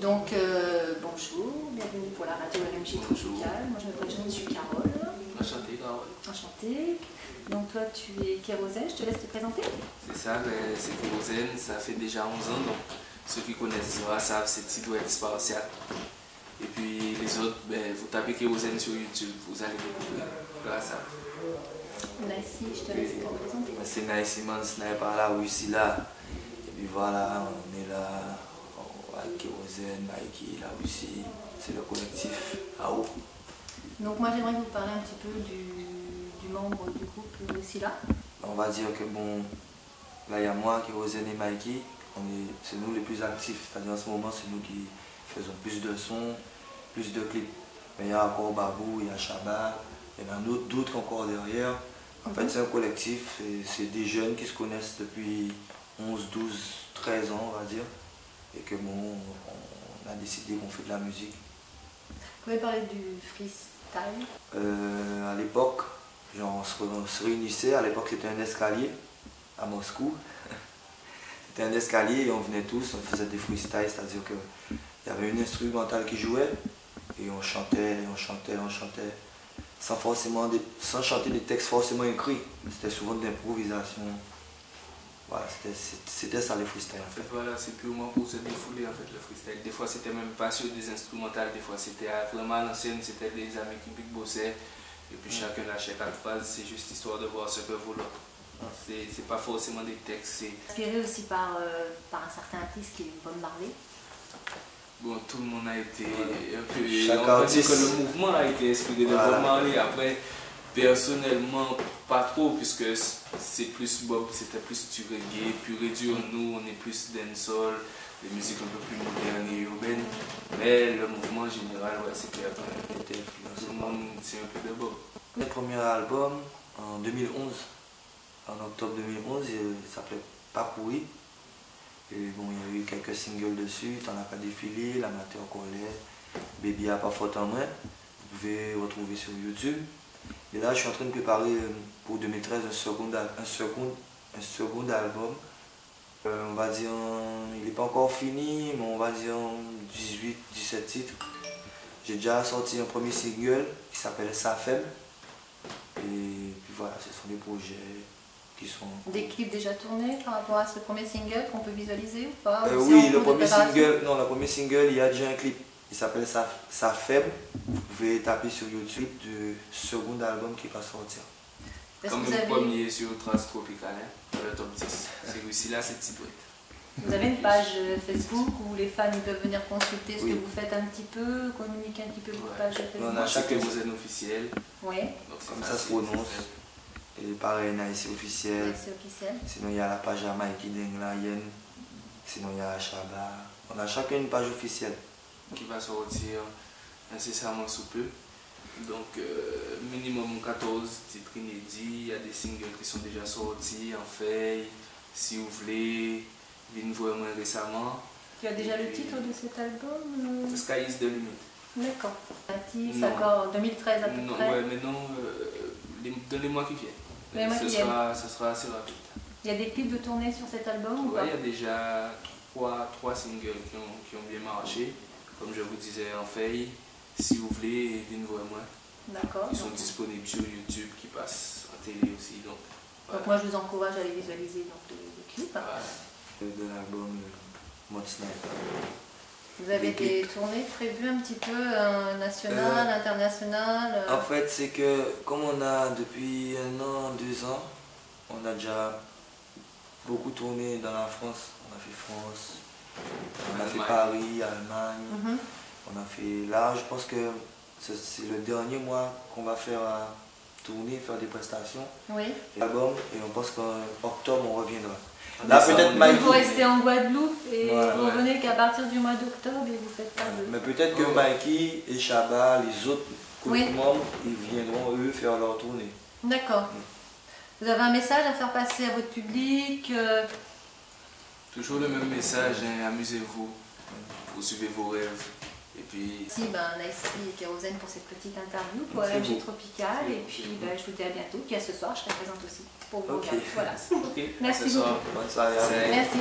Donc, bonjour, bienvenue pour la radio RMJ Tropicale. Moi, je m'appelle Jeanne, je suis Carole. Enchanté, Carole. Enchantée. Donc, toi, tu es Kérosène, je te laisse te présenter. C'est ça, c'est Kérosène, ça fait déjà 11 ans. Donc, ceux qui connaissent Zora savent c'est Tidouette Spartiate. Et puis, les autres, vous tapez Kérosène sur YouTube, vous allez découvrir grâce à Naïsi, je te laisse te présenter. C'est Naïsi Man Sniper là, Russie là. Et puis voilà, on est là. Avec Kérosène, Mikey, la Russie, c'est le collectif AO. Donc moi j'aimerais vous parler un petit peu du membre du groupe Silla. On va dire que bon, là il y a moi, Kérosène et Mikey, c'est nous les plus actifs, c'est-à-dire en ce moment c'est nous qui faisons plus de sons, plus de clips. Mais il y a encore Babou, il y a Shabbat, il y en a d'autres encore derrière. En fait c'est un collectif, c'est des jeunes qui se connaissent depuis 11, 12, 13 ans on va dire. Et que bon, on a décidé qu'on fait de la musique. Vous pouvez parler du freestyle? À l'époque, on se réunissait, à l'époque c'était un escalier à Moscou. C'était un escalier et on venait tous, on faisait des freestyles, c'est-à-dire qu'il y avait une instrumentale qui jouait et on chantait, sans chanter des textes forcément écrits. C'était souvent de l'improvisation. Voilà, c'était ça le freestyle en fait. Voilà, c'est purement pour se défouler en fait le freestyle. Des fois c'était même pas sur des instrumentales, des fois c'était vraiment à l'ancienne, c'était des amis qui bossaient et puis chacun lâchait 4 phrases, c'est juste histoire de voir ce que vaut l'autre. C'est pas forcément des textes. Inspiré aussi par un certain artiste qui est Bob Marley. Bon, tout le monde a été un peu... Chaque on peut dire artiste. que le mouvement a été inspiré de Bob Marley. Après, personnellement, pas trop, puisque c'est plus Bob, c'était plus du reggae, puis réduire nous, on est plus dancehall, des musiques un peu plus modernes et urbaines. Mais le mouvement général, ouais, c'était tout le monde, c'est un peu de Bob. Le premier album en 2011, en octobre 2011, il s'appelait Pas pourri. Et bon, il y a eu quelques singles dessus, T'en as pas défilé, L'amateur colère, Baby a pas faute en main. Vous pouvez retrouver sur YouTube. Et là, je suis en train de préparer pour 2013 un second album. On va dire, il n'est pas encore fini, mais on va dire 18-17 titres. J'ai déjà sorti un premier single qui s'appelle Sa Faible. Et puis voilà, ce sont des projets qui sont... Des clips déjà tournés par rapport à ce premier single qu'on peut visualiser ou pas? Oui, le premier single, il y a déjà un clip. Il s'appelle Sa Faible. Vous pouvez taper sur YouTube du second album qui va sortir. Comme le premier sur Trace Tropicale, le top 10. C'est aussi là, c'est Tidouette. Vous avez une page Facebook où les fans ils peuvent venir consulter ce que vous faites un petit peu, communiquer un petit peu votre page Facebook? On a chaque Kérosène officiel. Oui. Comme ça se prononce. Et pareil, Naïsi officiel. Naïsi officiel. Sinon, il y a la page à Mikey Denglayen. Sinon, il y a Shabbat. On a chacun une page officielle. Qui va sortir incessamment sous peu. Donc, minimum 14 titres inédits. Il y a des singles qui sont déjà sortis en fait. Si vous voulez, viennent vraiment récemment. Tu as déjà le titre de cet album? Sky is the limit. D'accord. Natif, encore 2013 à peu près. Ouais, mais non, dans les mois qui viennent. Ce sera assez rapide. Il y a des clips de tournée sur cet album ou pas? Il y a déjà trois singles qui ont bien marché. Comme je vous disais en fait, si vous voulez, venez voir moi. D'accord. Ils sont disponibles sur YouTube, qui passent en télé aussi. Donc moi je vous encourage à aller visualiser donc, les clips. Voilà. De l'album Mode Sniper. Vous avez des tournées prévues un petit peu nationales, internationales? En fait, c'est que comme on a depuis 1 an, 2 ans, on a déjà beaucoup tourné dans la France. On a fait France, on a fait Paris, Allemagne. On a fait là, je pense que c'est le dernier mois qu'on va faire tourner, faire des prestations. Oui. L'album, et on pense qu'en octobre on reviendra. Là peut-être Mikey. Vous restez en Guadeloupe et vous revenez qu'à partir du mois d'octobre et vous faites pas de... Mais peut-être que Mikey et Shabbat, les autres membres, ils viendront eux faire leur tournée. D'accord. Vous avez un message à faire passer à votre public? Toujours le même message, hein, amusez-vous, poursuivez vos rêves. Et puis... Merci Naïsi et Kérosène pour cette petite interview pour RMJ Tropicale. Et puis je vous dis à bientôt. Puis à ce soir, je serai présente aussi pour vous. Voilà. Okay. Merci beaucoup. Bonne soirée. Merci.